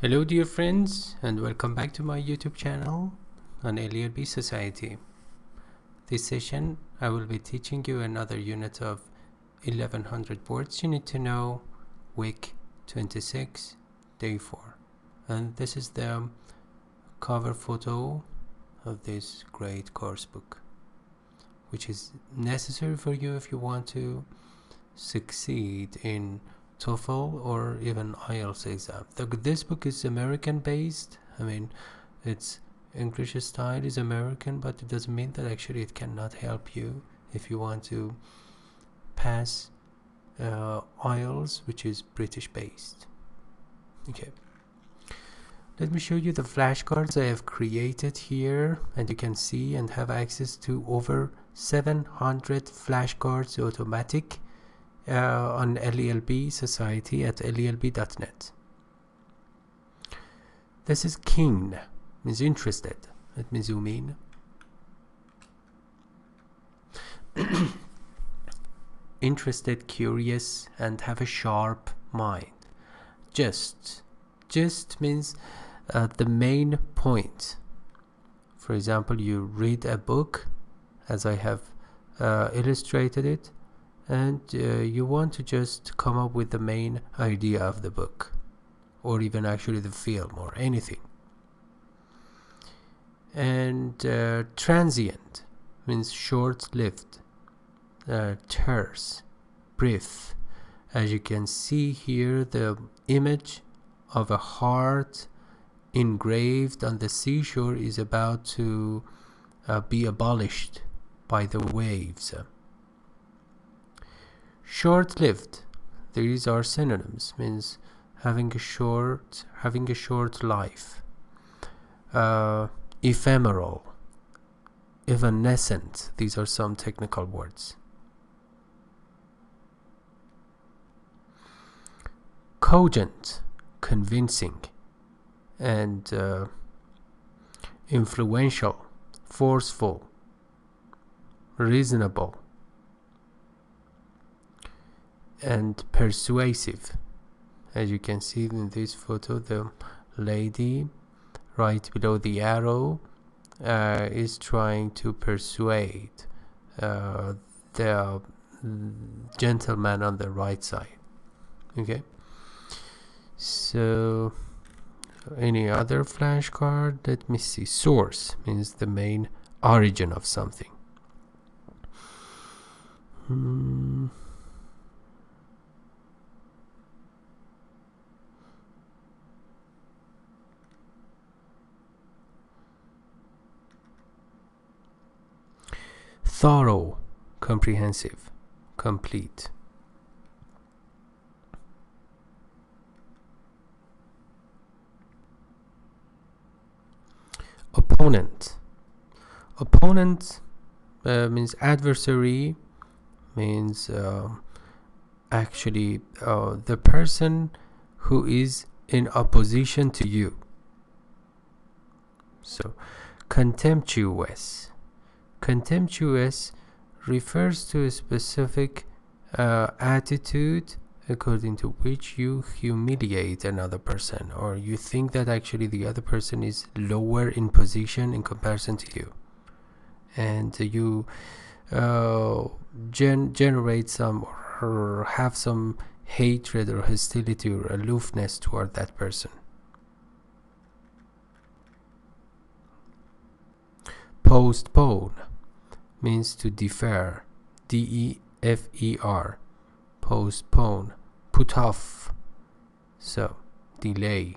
Hello dear friends, and welcome back to my YouTube channel on LELB Society. This session I will be teaching you another unit of 1100 words you need to know, week 26, day 4. And this is the cover photo of this great course book, which is necessary for you if you want to succeed in TOEFL or even IELTS exam. This book is American based. I mean, its English style is American, but it doesn't mean that actually it cannot help you if you want to pass IELTS, which is British based. Okay, let me show you the flashcards I have created here, and you can see and have access to over 700 flashcards automatic on LELB Society at lelb.net. This is keen, means interested. Let me zoom in. Interested, curious, and have a sharp mind. Just means the main point. For example, you read a book, as I have illustrated it, and you want to just come up with the main idea of the book, or even actually the film or anything. And transient means short-lived, terse, brief. As you can see here, the image of a heart engraved on the seashore is about to be abolished by the waves. Short-lived, these are synonyms, means having a short life. Ephemeral, evanescent, these are some technical words. Cogent, convincing, and influential, forceful, reasonable, and persuasive. As you can see in this photo, the lady right below the arrow is trying to persuade the gentleman on the right side. Okay, so any other flashcard? Let me see. Source means the main origin of something. Thorough, comprehensive, complete. Opponent. Opponent means adversary, means actually the person who is in opposition to you. So contemptuous. Contemptuous refers to a specific attitude according to which you humiliate another person, or you think that actually the other person is lower in position in comparison to you, and you generate some or have some hatred or hostility or aloofness toward that person. Postpone means to defer, D-E-F-E-R, postpone, put off, so delay.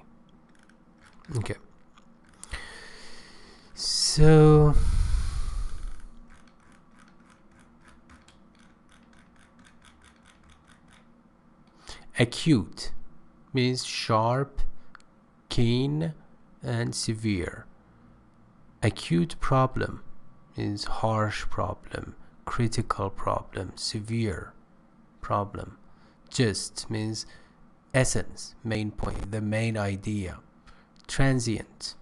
Okay, so acute means sharp, keen, and severe. Acute problem means harsh problem, critical problem, severe problem. Just means essence, main point, the main idea. Transient.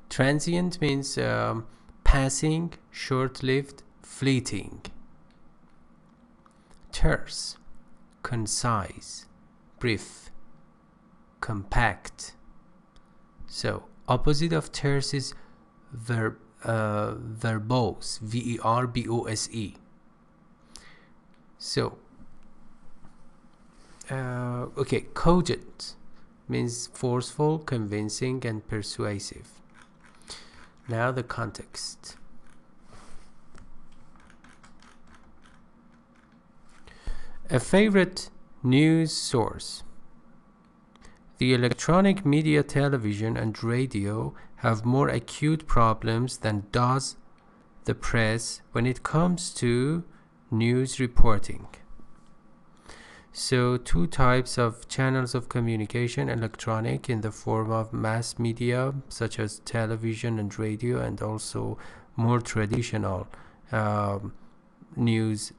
Transient means passing, short-lived, fleeting. Terse, concise, brief. compact. So opposite of terse is verbose, verbose. So okay, cogent means forceful, convincing, and persuasive. Now the context. A favorite news source. The electronic media, television, and radio have more acute problems than does the press when it comes to news reporting. So two types of channels of communication: electronic in the form of mass media such as television and radio, and also more traditional news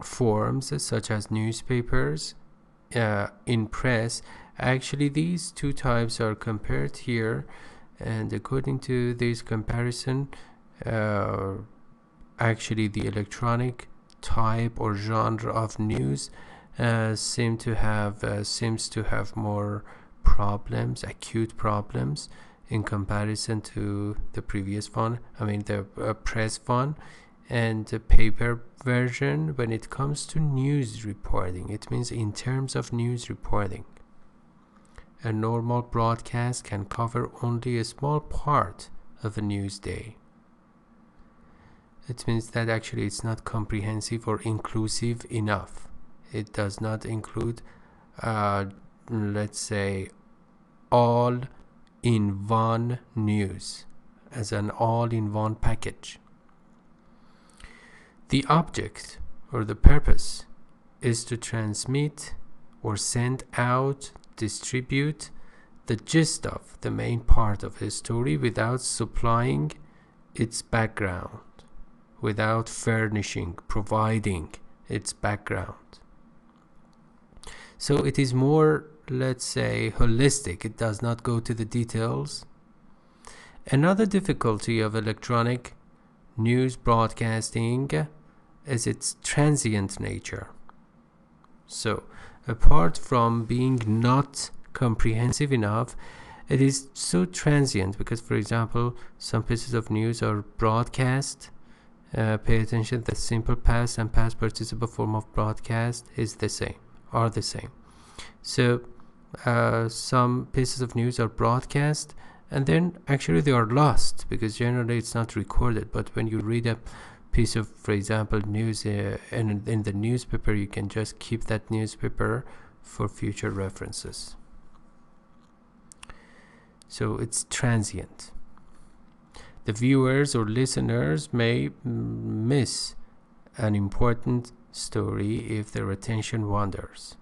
forms such as newspapers in press. Actually, these two types are compared here, and according to this comparison, actually the electronic type or genre of news seems to have more problems, acute problems, in comparison to the previous one. I mean the press one and the paper version. When it comes to news reporting, it means in terms of news reporting, a normal broadcast can cover only a small part of a news day. It means that actually it's not comprehensive or inclusive enough. It does not include, let's say, all-in-one news as an all-in-one package. The object or the purpose is to transmit or send out, distribute the gist of the main part of a story without supplying its background, without providing its background. So it is more, let's say, holistic. It does not go to the details. Another difficulty of electronic news broadcasting is its transient nature. So apart from being not comprehensive enough, it is so transient because, for example, some pieces of news are broadcast. Pay attention that simple past and past participle form of broadcast are the same. So some pieces of news are broadcast, and then actually they are lost because generally it's not recorded. But when you read a piece of, for example, news in the newspaper, you can just keep that newspaper for future references. So it's transient. The viewers or listeners may miss an important story if their attention wanders.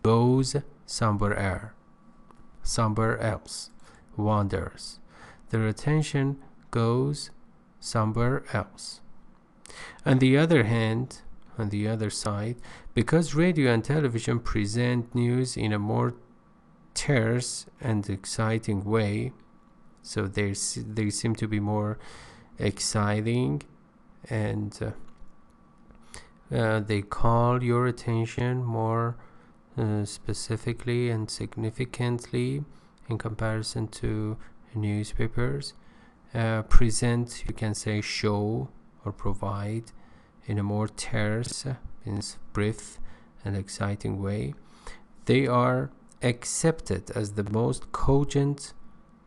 Goes somewhere else, wanders. Their attention goes somewhere else. On the other hand, on the other side, because radio and television present news in a more terse and exciting way, so they seem to be more exciting, and they call your attention more specifically and significantly in comparison to newspapers. Present, you can say, show or provide in a more terse, means brief and exciting way. They are accepted as the most cogent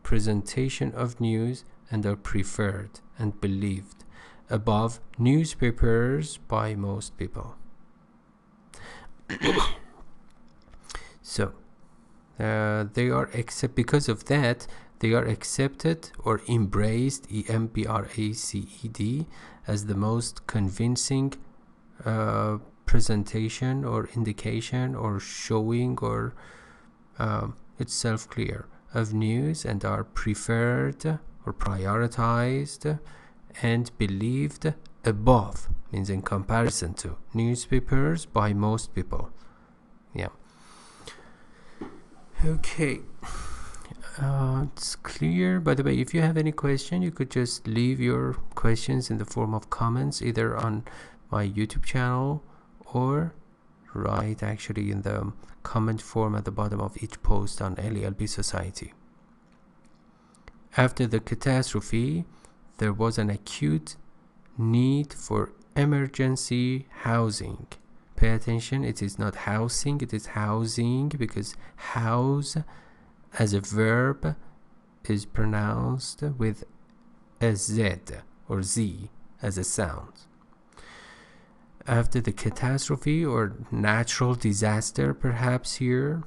presentation of news and are preferred and believed above newspapers by most people. So they are because of that, they are accepted or embraced, embraced, as the most convincing presentation or indication or showing or itself clear of news, and are preferred or prioritized and believed above, means in comparison to, newspapers by most people. Okay, it's clear. By the way, if you have any question, you could just leave your questions in the form of comments, either on my YouTube channel or write actually in the comment form at the bottom of each post on LELB Society. After the catastrophe, there was an acute need for emergency housing. Pay attention, it is not housing, it is housing, because house as a verb is pronounced with a Z or Z as a sound. After the catastrophe or natural disaster, perhaps here,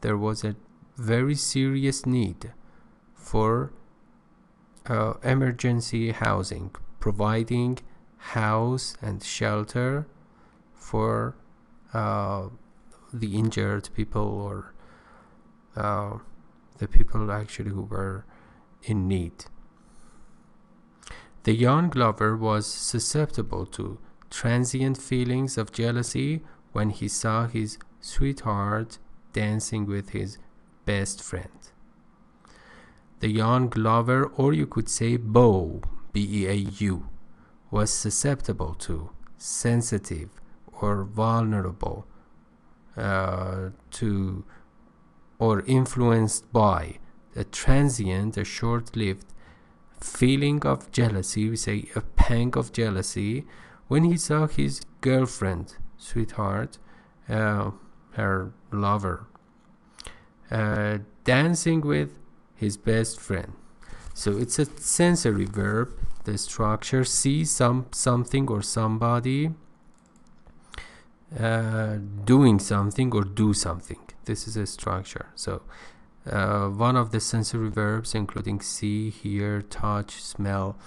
there was a very serious need for emergency housing, providing house and shelter for the injured people, or the people actually who were in need. The young lover was susceptible to transient feelings of jealousy when he saw his sweetheart dancing with his best friend. The young lover, or you could say beau, B-E-A-U, was susceptible to, sensitive, or vulnerable to, or influenced by a transient, a short-lived feeling of jealousy, we say a pang of jealousy, when he saw his girlfriend, sweetheart, her lover, dancing with his best friend. So it's a sensory verb. The structure: see something or somebody doing something or do something. This is a structure. So one of the sensory verbs, including see, hear, touch, smell,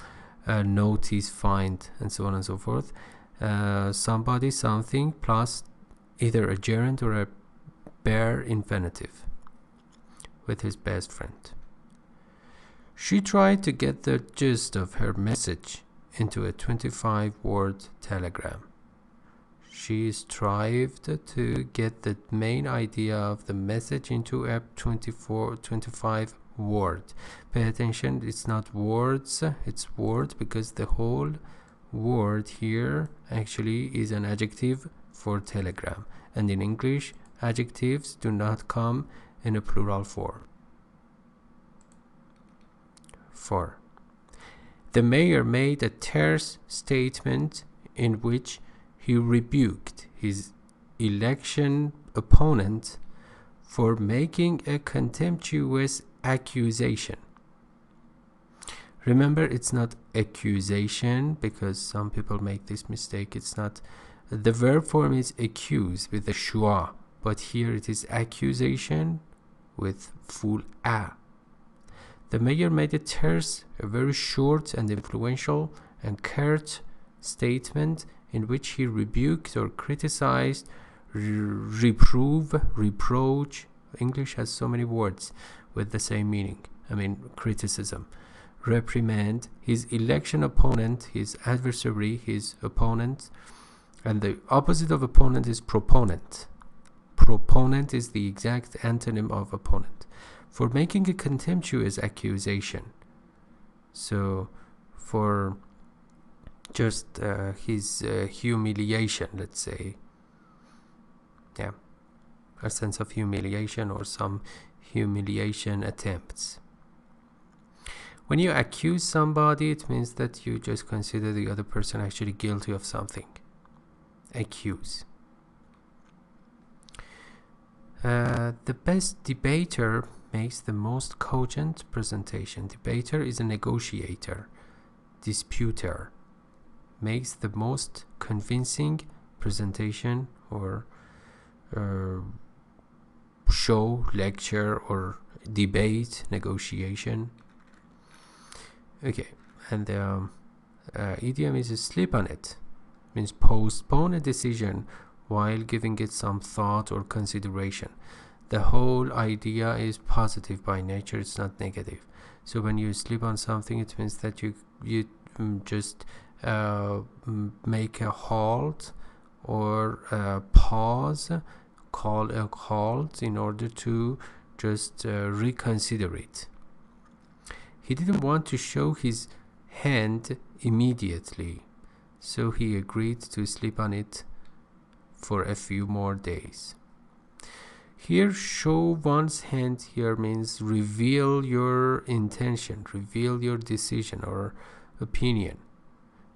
notice, find, and so on and so forth. Somebody, something, plus either a gerund or a bare infinitive with his best friend. She tried to get the gist of her message into a 25-word telegram. She strived to get the main idea of the message into a 25 word. Pay attention, it's not words, it's word, because the whole word here actually is an adjective for telegram. And in English, adjectives do not come in a plural form. 4. The mayor made a terse statement in which he rebuked his election opponent for making a contemptuous accusation. Remember, it's not accusation, because some people make this mistake. It's not. The verb form is accuse with the schwa, but here it is accusation with full a. The mayor made a terse, a very short and influential and curt statement in which he rebuked or criticized, reprove, reproach. English has so many words with the same meaning. I mean, criticism, reprimand his election opponent, his adversary, his opponent. And the opposite of opponent is proponent. Proponent is the exact antonym of opponent, for making a contemptuous accusation. So for just his humiliation, let's say, yeah, a sense of humiliation or some humiliation attempts. When you accuse somebody, it means that you just consider the other person actually guilty of something. Accuse. The best debater makes the most cogent presentation. Debater is a negotiator. Disputer makes the most convincing presentation or show, lecture, or debate, negotiation. Okay, and the idiom is sleep on it. Means postpone a decision while giving it some thought or consideration. The whole idea is positive by nature, it's not negative. So when you sleep on something, it means that you just make a halt or pause, call a halt in order to just reconsider it. He didn't want to show his hand immediately, so he agreed to sleep on it for a few more days. Here, show one's hand here means reveal your intention, reveal your decision or opinion.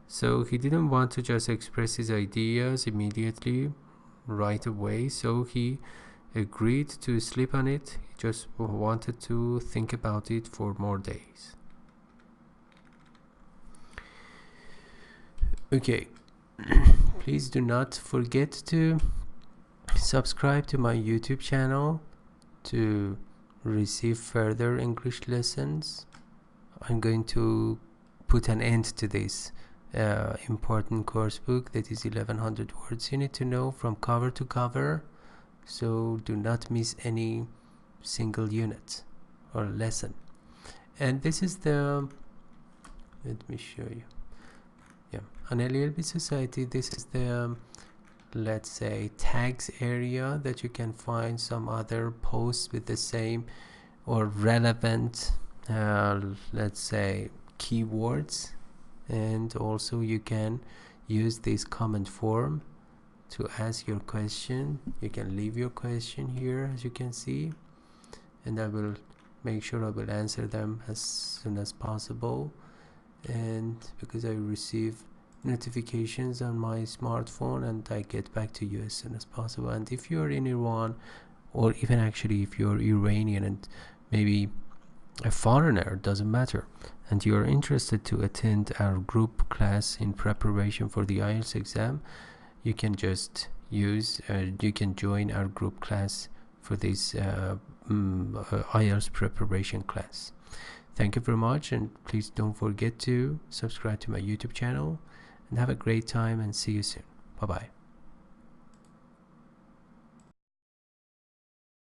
So he didn't want to just express his ideas immediately, right away, so he agreed to sleep on it. He just wanted to think about it for more days. Okay, please do not forget to subscribe to my YouTube channel to receive further English lessons. I'm going to put an end to this important course book that is 1100 words you need to know from cover to cover, so do not miss any single unit or lesson. And this is the, let me show you, on LELB Society, this is the let's say tags area that you can find some other posts with the same or relevant let's say keywords, and also you can use this comment form to ask your question. You can leave your question here, as you can see, and I will make sure I will answer them as soon as possible. And because I receive notifications on my smartphone, and I get back to you as soon as possible. And if you're in Iran, or even actually if you're Iranian and maybe a foreigner, doesn't matter, and you're interested to attend our group class in preparation for the IELTS exam, you can just use you can join our group class for this IELTS preparation class. Thank you very much, and please don't forget to subscribe to my YouTube channel, and have a great time, and see you soon. Bye bye.